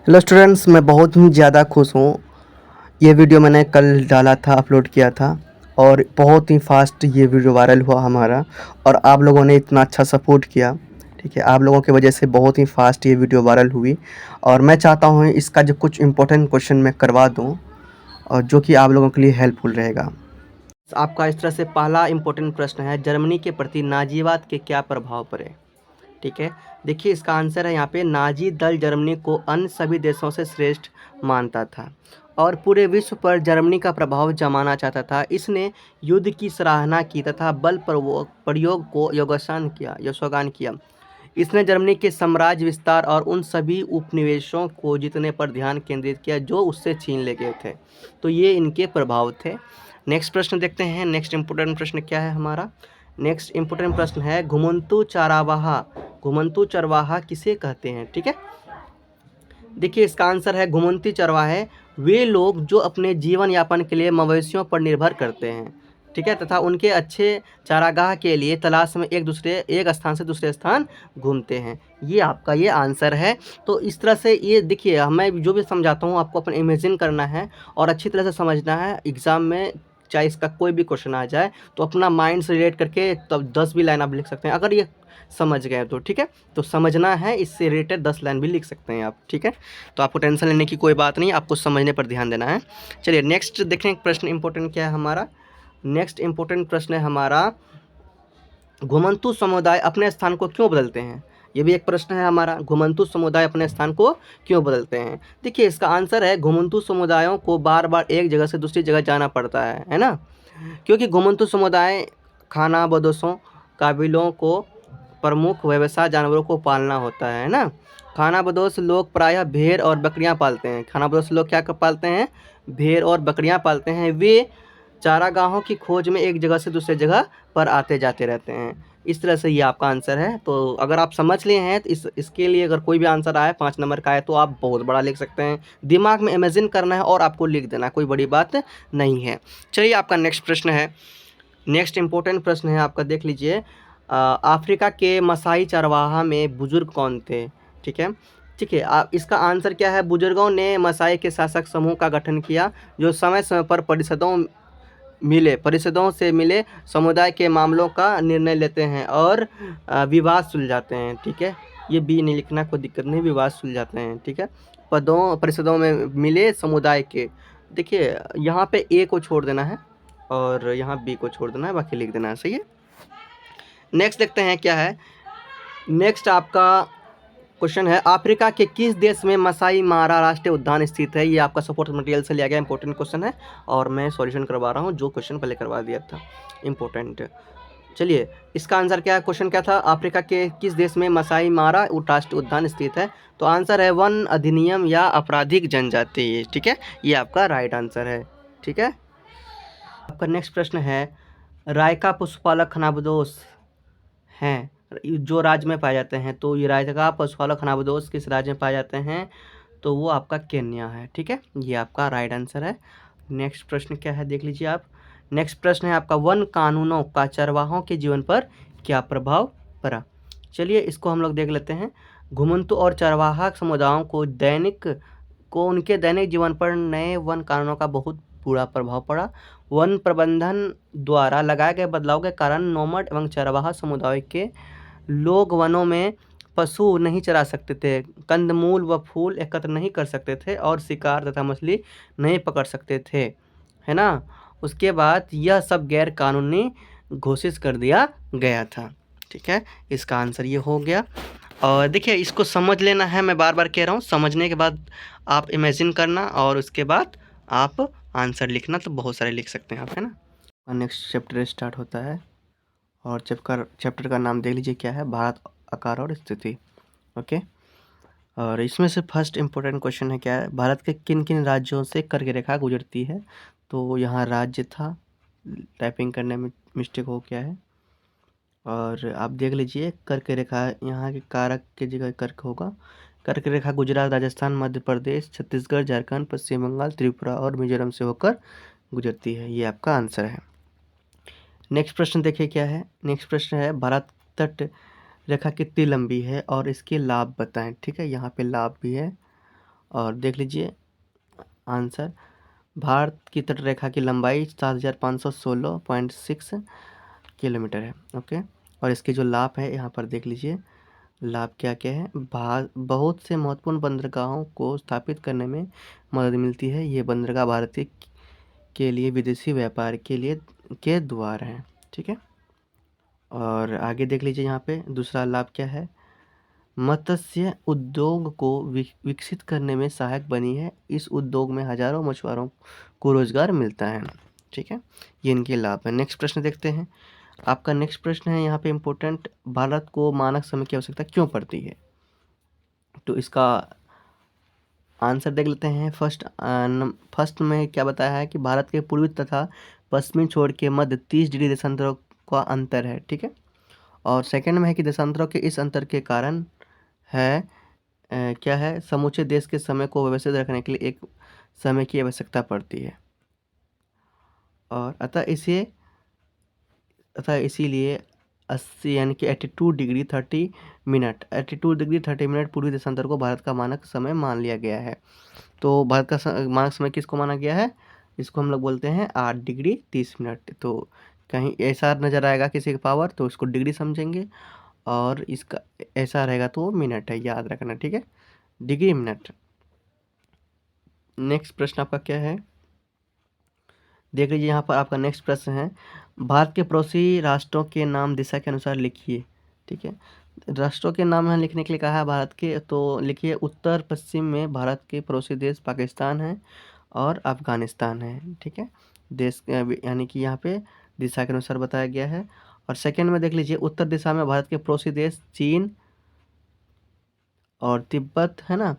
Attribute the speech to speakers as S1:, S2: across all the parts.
S1: Hello students, मैं बहुत ही ज़्यादा खुश हूँ। ये वीडियो मैंने कल डाला था, अपलोड किया था और बहुत ही फास्ट ये वीडियो वायरल हुआ हमारा। और आप लोगों ने इतना अच्छा सपोर्ट किया। ठीक है, आप लोगों की वजह से बहुत ही फास्ट ये वीडियो वायरल हुई। और मैं चाहता हूँ इसका जो कुछ इंपॉर्टेंट क्वेश्चन मैं करवा दूँ और जो कि आप लोगों के लिए हेल्पफुल रहेगा। आपका इस तरह से पहला इंपॉर्टेंट प्रश्न है, जर्मनी के प्रति नाजीवाद के क्या प्रभाव पड़े। ठीक है, देखिए इसका आंसर है यहाँ पे, नाजी दल जर्मनी को अन्य सभी देशों से श्रेष्ठ मानता था और पूरे विश्व पर जर्मनी का प्रभाव जमाना चाहता था। इसने युद्ध की सराहना की तथा बल प्रयोग को यशोगान किया। इसने जर्मनी के साम्राज्य विस्तार और उन सभी उपनिवेशों को जीतने पर ध्यान केंद्रित किया जो उससे छीन ले गए थे। तो ये इनके प्रभाव थे। नेक्स्ट प्रश्न देखते हैं। नेक्स्ट इम्पोर्टेंट प्रश्न क्या है हमारा। नेक्स्ट इम्पोर्टेंट प्रश्न है, घुमंतु चरवाहा। घुमंतु चरवाहा किसे कहते हैं। ठीक है, देखिए इसका आंसर है, घुमंतु चरवाहे वे लोग जो अपने जीवन यापन के लिए मवेशियों पर निर्भर करते हैं। ठीक है, तथा उनके अच्छे चारागाह के लिए तलाश में एक स्थान से दूसरे स्थान घूमते हैं। ये आपका ये आंसर है। तो इस तरह से ये देखिए, मैं जो भी समझाता हूँ आपको अपना इमेजिन करना है और अच्छी तरह से समझना है। एग्ज़ाम में चाहे इसका कोई भी क्वेश्चन आ जाए तो अपना माइंड से रिलेट करके तब 10 भी लाइन आप लिख सकते हैं अगर ये समझ गए तो। ठीक है, तो समझना है, इससे रिलेटेड 10 लाइन भी लिख सकते हैं आप। ठीक है, तो आपको टेंशन लेने की कोई बात नहीं, आपको समझने पर ध्यान देना है। चलिए नेक्स्ट देखें प्रश्न इंपॉर्टेंट क्या है हमारा। नेक्स्ट इंपॉर्टेंट प्रश्न है हमारा, घुमंतु समुदाय अपने स्थान को क्यों बदलते हैं। ये भी एक प्रश्न है हमारा, घुमंतु समुदाय अपने स्थान को क्यों बदलते हैं। देखिए इसका आंसर है, घुमंतु समुदायों को बार बार एक जगह से दूसरी जगह जाना पड़ता है ना। क्योंकि घुमंतु समुदाय खानाबदोशों काबिलों को प्रमुख व्यवसाय जानवरों को पालना होता है ना। खानाबदोश लोग प्रायः भेड़ और बकरियां पालते हैं। खानाबदोश लोग क्या पालते हैं, भेड़ और बकरियां पालते हैं। वे चारागाहों की खोज में एक जगह से दूसरे जगह पर आते जाते रहते हैं। इस तरह से ये आपका आंसर है। तो अगर आप समझ लिए हैं तो इसके लिए अगर कोई भी आंसर आए 5 नंबर का है तो आप बहुत बड़ा लिख सकते हैं। दिमाग में इमेजिन करना है और आपको लिख देना है, कोई बड़ी बात नहीं है। चलिए आपका नेक्स्ट प्रश्न है। नेक्स्ट इम्पोर्टेंट प्रश्न है आपका, देख लीजिए। अफ्रीका के मसाई चरवाहा में बुजुर्ग कौन थे। ठीक है, ठीक है, आप इसका आंसर क्या है, बुजुर्गों ने मसाई के शासक समूह का गठन किया जो समय समय पर परिषदों से मिले समुदाय के मामलों का निर्णय लेते हैं और विवाद सुलझाते हैं। ठीक है, ये बी नहीं लिखना, कोई दिक्कत नहीं, विवाद सुलझाते हैं। ठीक है, परिषदों में मिले समुदाय के। देखिए यहाँ पे ए को छोड़ देना है और यहाँ बी को छोड़ देना है, बाकी लिख देना है। सही है। नेक्स्ट देखते हैं क्या है। नेक्स्ट आपका क्वेश्चन है, अफ्रीका के किस देश में मसाई मारा राष्ट्रीय उद्यान स्थित है। ये आपका सपोर्ट मटेरियल से लिया गया इंपॉर्टेंट क्वेश्चन है और मैं सॉल्यूशन करवा रहा हूँ, जो क्वेश्चन पहले करवा दिया था इंपॉर्टेंट। चलिए इसका आंसर क्या है, क्वेश्चन क्या था, अफ्रीका के किस देश में मसाई मारा राष्ट्रीय उद्यान स्थित है। तो आंसर है वन अधिनियम या आपराधिक जनजाति। ठीक है, ये आपका राइट आंसर है। ठीक है, आपका नेक्स्ट प्रश्न है, रायका पशुपालक खानाबदोश हैं जो राज्य में पाए जाते हैं। तो ये रायका पशुपालक खानाबदोश किस राज्य में पाए जाते हैं, तो वो आपका केन्या है। ठीक है, ये आपका राइट आंसर है। नेक्स्ट प्रश्न क्या है, देख लीजिए आप। नेक्स्ट प्रश्न है आपका, वन कानूनों का चरवाहों के जीवन पर क्या प्रभाव पड़ा। चलिए इसको हम लोग देख लेते हैं। घुमंतु और चरवाहा समुदायों को उनके दैनिक जीवन पर नए वन कानूनों का बहुत बुरा प्रभाव पड़ा। वन प्रबंधन द्वारा लगाए गए बदलाव के कारण नोमड एवं चरवाहा समुदाय के लोग वनों में पशु नहीं चरा सकते थे, कंदमूल व फूल एकत्र नहीं कर सकते थे और शिकार तथा मछली नहीं पकड़ सकते थे, है ना। उसके बाद यह सब गैर कानूनी घोषित कर दिया गया था। ठीक है, इसका आंसर ये हो गया। और देखिए इसको समझ लेना है, मैं बार बार कह रहा हूँ, समझने के बाद आप इमेजिन करना और उसके बाद आप आंसर लिखना, तो बहुत सारे लिख सकते हैं आप, है ना। नेक्स्ट चैप्टर स्टार्ट होता है और चैप्टर का नाम देख लीजिए क्या है, भारत आकार और स्थिति। ओके, और इसमें से फर्स्ट इम्पोर्टेंट क्वेश्चन है क्या है, भारत के किन किन राज्यों से कर्क रेखा गुजरती है। तो यहाँ राज्य था, टाइपिंग करने में मिस्टेक हो गया है। और आप देख लीजिए कर्क रेखा, यहाँ के कारक की जगह कर्क होगा। कर्क रेखा गुजरात, राजस्थान, मध्य प्रदेश, छत्तीसगढ़, झारखंड, पश्चिम बंगाल, त्रिपुरा और मिजोरम से होकर गुजरती है। ये आपका आंसर है। नेक्स्ट प्रश्न देखिए क्या है। नेक्स्ट प्रश्न है, भारत तट रेखा कितनी लंबी है और इसके लाभ बताएं। ठीक है, यहाँ पे लाभ भी है और देख लीजिए आंसर, भारत की तटरेखा की लंबाई 7516.6 किलोमीटर है। ओके, और इसके जो लाभ है यहाँ पर देख लीजिए, लाभ क्या क्या है। बहुत से महत्वपूर्ण बंदरगाहों को स्थापित करने में मदद मिलती है। ये बंदरगाह भारतीय के लिए विदेशी व्यापार के लिए के द्वार हैं। ठीक है, और आगे देख लीजिए यहाँ पे दूसरा लाभ क्या है। मत्स्य उद्योग को विकसित करने में सहायक बनी है। इस उद्योग में हजारों मछुआरों को रोजगार मिलता है। ठीक है, ये इनके लाभ है। नेक्स्ट प्रश्न देखते हैं। आपका नेक्स्ट प्रश्न है यहाँ पे इम्पोर्टेंट, भारत को मानक समय की आवश्यकता क्यों पड़ती है? तो इसका आंसर देख लेते हैं। फर्स्ट में क्या बताया है कि भारत के पूर्वी तथा पश्चिमी छोर के मध्य 30 डिग्री देशांतरों का अंतर है। ठीक है, और सेकंड में है कि देशांतरों के इस अंतर के कारण है क्या है, समूचे देश के समय को व्यवस्थित रखने के लिए एक समय की आवश्यकता पड़ती है। और अतः इसीलिए 80 यानी कि 82 डिग्री 30 मिनट 82 डिग्री 30 मिनट पूर्वी देशांतर को भारत का मानक समय मान लिया गया है। तो भारत का मानक समय किसको माना गया है? इसको हम लोग बोलते हैं 8 डिग्री 30 मिनट। तो कहीं ऐसा नज़र आएगा किसी का पावर तो उसको डिग्री समझेंगे, और इसका ऐसा रहेगा तो मिनट है, याद रखना। ठीक है, डिग्री मिनट। नेक्स्ट प्रश्न आपका क्या है, देख लीजिए यहाँ पर आपका नेक्स्ट प्रश्न है, भारत के पड़ोसी राष्ट्रों के नाम दिशा के अनुसार लिखिए। ठीक है, राष्ट्रों के नाम यहाँ लिखने के लिए कहा है भारत के, तो लिखिए उत्तर पश्चिम में भारत के पड़ोसी देश पाकिस्तान है और अफगानिस्तान है। ठीक है, देश यानी कि यहाँ पे दिशा के अनुसार बताया गया है। और सेकंड में देख लीजिए उत्तर दिशा में भारत के पड़ोसी देश चीन और तिब्बत है ना,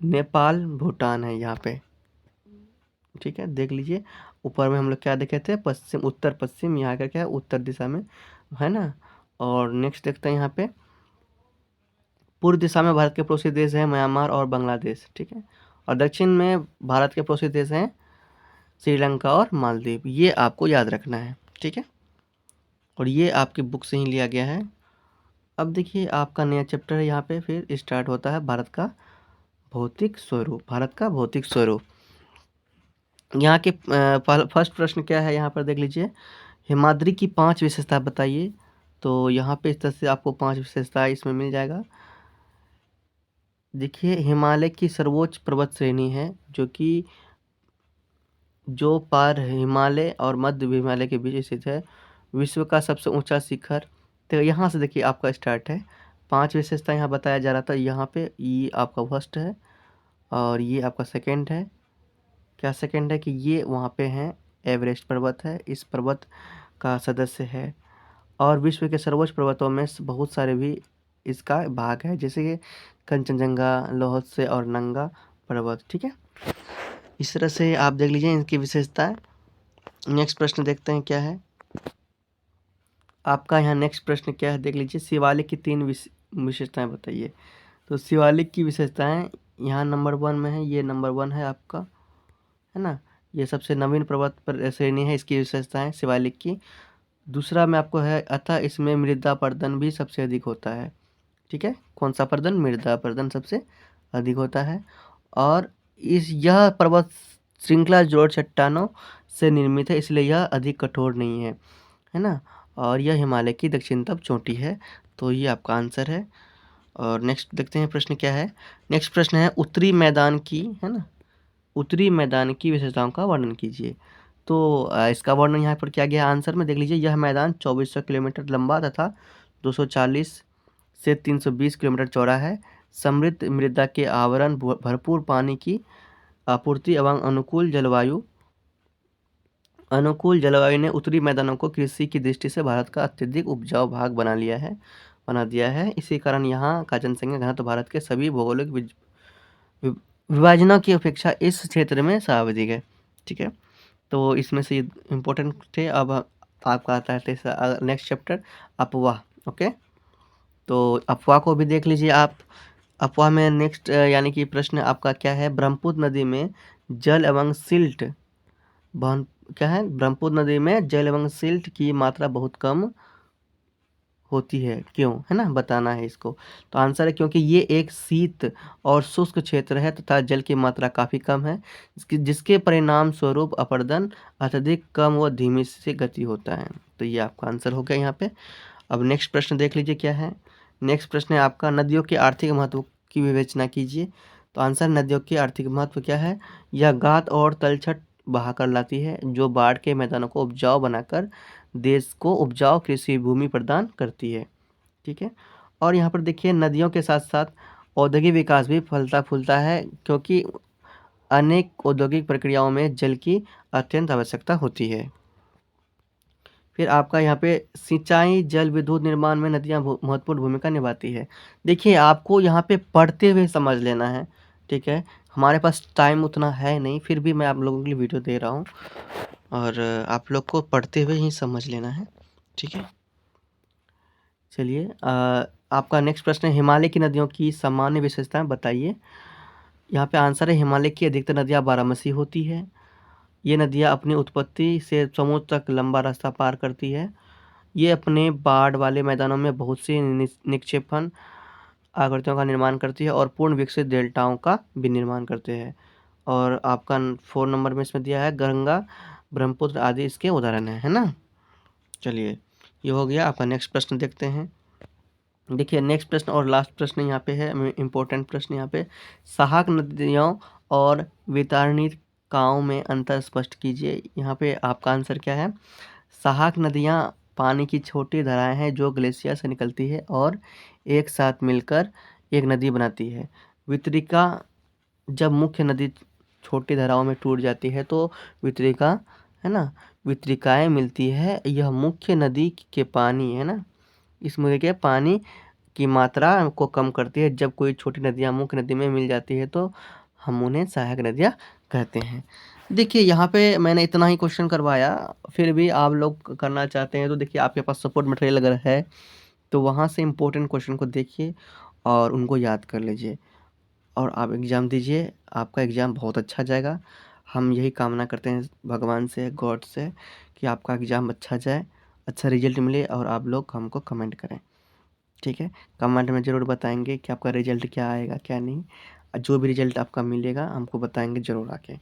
S1: नेपाल भूटान है यहाँ पे। ठीक है, देख लीजिए ऊपर में हम लोग क्या देखे थे, पश्चिम उत्तर पश्चिम, यहाँ का क्या है उत्तर दिशा में है ना। और नेक्स्ट देखते हैं यहाँ पे पूर्व दिशा में भारत के पड़ोसी देश हैं म्यांमार और बांग्लादेश। ठीक है, और दक्षिण में भारत के पड़ोसी देश हैं श्रीलंका और मालदीव। ये आपको याद रखना है। ठीक है, और ये आपकी बुक से ही लिया गया है। अब देखिए आपका नया चैप्टर है यहाँ पे फिर स्टार्ट होता है, भारत का भौतिक स्वरूप। भारत का भौतिक स्वरूप, यहाँ के फर्स्ट प्रश्न क्या है यहाँ पर देख लीजिए, हिमाद्री की 5 विशेषता बताइए। तो यहाँ पे इस तरह से आपको 5 विशेषता इसमें मिल जाएगा। देखिए हिमालय की सर्वोच्च पर्वत श्रेणी है, जो पार हिमालय और मध्य हिमालय के बीच स्थित है, विश्व का सबसे ऊंचा शिखर। तो यहाँ से देखिए आपका स्टार्ट है, 5 विशेषता यहाँ बताया जा रहा था। यहाँ पे ये आपका फर्स्ट है और ये आपका सेकंड है। क्या सेकंड है कि ये वहाँ पे हैं, एवरेस्ट पर्वत है, इस पर्वत का सदस्य है। और विश्व के सर्वोच्च पर्वतों में बहुत सारे भी इसका भाग है, जैसे कि कंचनजंगा, लोहत्से और नंगा पर्वत। ठीक है, इस तरह से आप देख लीजिए इनकी विशेषताएं। नेक्स्ट प्रश्न देखते हैं क्या है आपका। यहाँ नेक्स्ट प्रश्न क्या है देख लीजिए, शिवालिक की 3 विशेषताएं बताइए। तो शिवालिक की विशेषताएं यहाँ नंबर 1 में है, ये नंबर 1 है आपका, है ना। ये सबसे नवीन पर्वत पर श्रेणी है, इसकी विशेषताएं शिवालिक की। दूसरा में आपको है, अतः इसमें मृदा पर्दन भी सबसे अधिक होता है। ठीक है, कौन सा पर्दन? मृदा पर्दन सबसे अधिक होता है। और यह पर्वत श्रृंखला जोड़ चट्टानों से निर्मित है, इसलिए यह अधिक कठोर नहीं है ना। और यह हिमालय की दक्षिणतम चोटी है। तो ये आपका आंसर है। और नेक्स्ट देखते हैं प्रश्न क्या है। नेक्स्ट प्रश्न है उत्तरी मैदान की, है ना, उत्तरी मैदान की विशेषताओं का वर्णन कीजिए। तो इसका वर्णन यहाँ पर किया गया आंसर में, देख लीजिए यह मैदान 2400 किलोमीटर लंबा तथा 240 से 320 किलोमीटर चौड़ा है। समृद्ध मृदा के आवरण, भरपूर पानी की आपूर्ति एवं अनुकूल जलवायु ने उत्तरी मैदानों को कृषि की दृष्टि से भारत का अत्यधिक उपजाऊ भाग बना दिया है। इसी कारण यहाँ का जनसंख्या घनत्व भारत के सभी भौगोलिक विभाजनों की अपेक्षा इस क्षेत्र में सर्वाधिक है। ठीक है, तो इसमें से इम्पोर्टेंट थे। अब आपका आता है नेक्स्ट चैप्टर, अफवाह। ओके, तो अफवाह को भी देख लीजिए आप। अफवाह में नेक्स्ट यानी कि प्रश्न आपका क्या है, ब्रह्मपुत्र नदी में जल एवं सिल्ट क्या है, ब्रह्मपुत्र नदी में जल एवं सिल्ट की मात्रा बहुत कम होती है, क्यों, है ना, बताना है इसको। तो आंसर है क्योंकि ये एक शीत और शुष्क क्षेत्र है तथा जल की मात्रा काफ़ी कम है, जिसके परिणाम स्वरूप अपरदन अत्यधिक कम व धीमी से गति होता है। तो ये आपका आंसर हो गया यहाँ पे। अब नेक्स्ट प्रश्न देख लीजिए क्या है। नेक्स्ट प्रश्न है आपका, नदियों के आर्थिक महत्व की विवेचना कीजिए। तो आंसर, नदियों के आर्थिक महत्व क्या है, यह गाद और तलछट बहाकर लाती है, जो बाढ़ के मैदानों को उपजाऊ बनाकर देश को उपजाऊ कृषि भूमि प्रदान करती है। ठीक है। और यहाँ पर देखिए, नदियों के साथ साथ औद्योगिक विकास भी फलता फूलता है, क्योंकि अनेक औद्योगिक प्रक्रियाओं में जल की अत्यंत आवश्यकता होती है। फिर आपका यहाँ पे सिंचाई, जल विद्युत निर्माण में नदियाँ महत्वपूर्ण भूमिका निभाती है। देखिए, आपको यहाँ पे पढ़ते हुए समझ लेना है, ठीक है। हमारे पास टाइम उतना है नहीं, फिर भी मैं आप लोगों के लिए वीडियो दे रहा हूँ, और आप लोग को पढ़ते हुए ही समझ लेना है, ठीक है। चलिए, आपका नेक्स्ट प्रश्न है, हिमालय की नदियों की सामान्य विशेषताएं बताइए। यहाँ पे आंसर है, हिमालय की अधिकतर नदियाँ बारहमासी होती है। ये नदियाँ अपनी उत्पत्ति से समुद्र तक लंबा रास्ता पार करती है। ये अपने बाढ़ वाले मैदानों में बहुत सी निक्षेपण आकृतियों का निर्माण करती है और पूर्ण विकसित डेल्टाओं का भी निर्माण करते हैं। और आपका 4 नंबर में इसमें दिया है, गंगा, ब्रह्मपुत्र आदि इसके उदाहरण है ना। चलिए, ये हो गया। आपका नेक्स्ट प्रश्न देखते हैं। देखिए, नेक्स्ट प्रश्न और लास्ट प्रश्न यहाँ पे है, इम्पोर्टेंट प्रश्न यहाँ पे, सहायक नदियों और वितरणिकाओं में अंतर स्पष्ट कीजिए। यहाँ पे आपका आंसर क्या है, सहायक नदियाँ पानी की छोटी धाराएं हैं जो ग्लेशियर से निकलती है और एक साथ मिलकर एक नदी बनाती है। वितरिका, जब मुख्य नदी छोटी धाराओं में टूट जाती है तो वितरिका, है ना, वितरिकाएं मिलती है। यह मुख्य नदी के पानी, है ना, इस मुद्दे के पानी की मात्रा को कम करती है। जब कोई छोटी नदियाँ मुख्य नदी में मिल जाती है तो हम उन्हें सहायक नदियाँ कहते हैं। देखिए, यहाँ पे मैंने इतना ही क्वेश्चन करवाया, फिर भी आप लोग करना चाहते हैं तो देखिए, आपके पास सपोर्ट मटेरियल अगर है तो वहाँ से इम्पोर्टेंट क्वेश्चन को देखिए और उनको याद कर लीजिए और आप एग्ज़ाम दीजिए। आपका एग्ज़ाम बहुत अच्छा जाएगा। हम यही कामना करते हैं भगवान से, गॉड से, कि आपका एग्ज़ाम अच्छा जाए, अच्छा रिजल्ट मिले और आप लोग हमको कमेंट करें, ठीक है। कमेंट में ज़रूर बताएंगे कि आपका रिजल्ट क्या आएगा क्या नहीं। जो भी रिजल्ट आपका मिलेगा हमको बताएंगे ज़रूर आके,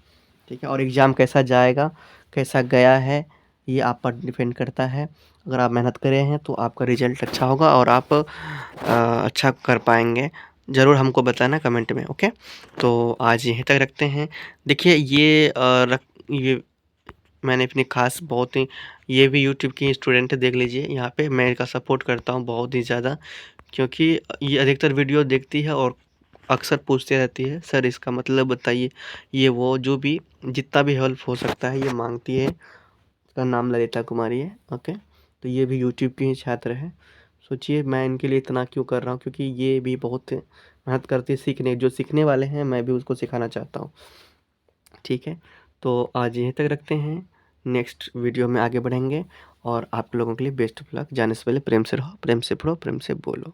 S1: ठीक है। और एग्ज़ाम कैसा जाएगा, कैसा गया है, ये आप पर डिपेंड करता है। अगर आप मेहनत करे हैं तो आपका रिजल्ट अच्छा होगा और आप अच्छा कर पाएंगे। ज़रूर हमको बताना कमेंट में, ओके। तो आज यहीं तक रखते हैं। देखिए, ये मैंने अपनी खास बहुत ही, ये भी यूट्यूब की स्टूडेंट है, देख लीजिए। यहाँ पे मैं इनका सपोर्ट करता हूँ बहुत ही ज़्यादा, क्योंकि ये अधिकतर वीडियो देखती है और अक्सर पूछती रहती है, सर इसका मतलब बताइए, ये वो जो भी जितना भी हेल्प हो सकता है ये मांगती है। इसका नाम ललिता कुमारी है, ओके। तो ये भी यूट्यूब की ही छात्र है। सोचिए मैं इनके लिए इतना क्यों कर रहा हूँ, क्योंकि ये भी बहुत मेहनत करती है, जो सीखने वाले हैं मैं भी उसको सिखाना चाहता हूँ, ठीक है। तो आज यहीं तक रखते हैं, नेक्स्ट वीडियो में आगे बढ़ेंगे। और आप लोगों के लिए बेस्ट ऑफ लक। जाने से पहले प्रेम से रहो, प्रेम से पढ़ो, प्रेम से बोलो।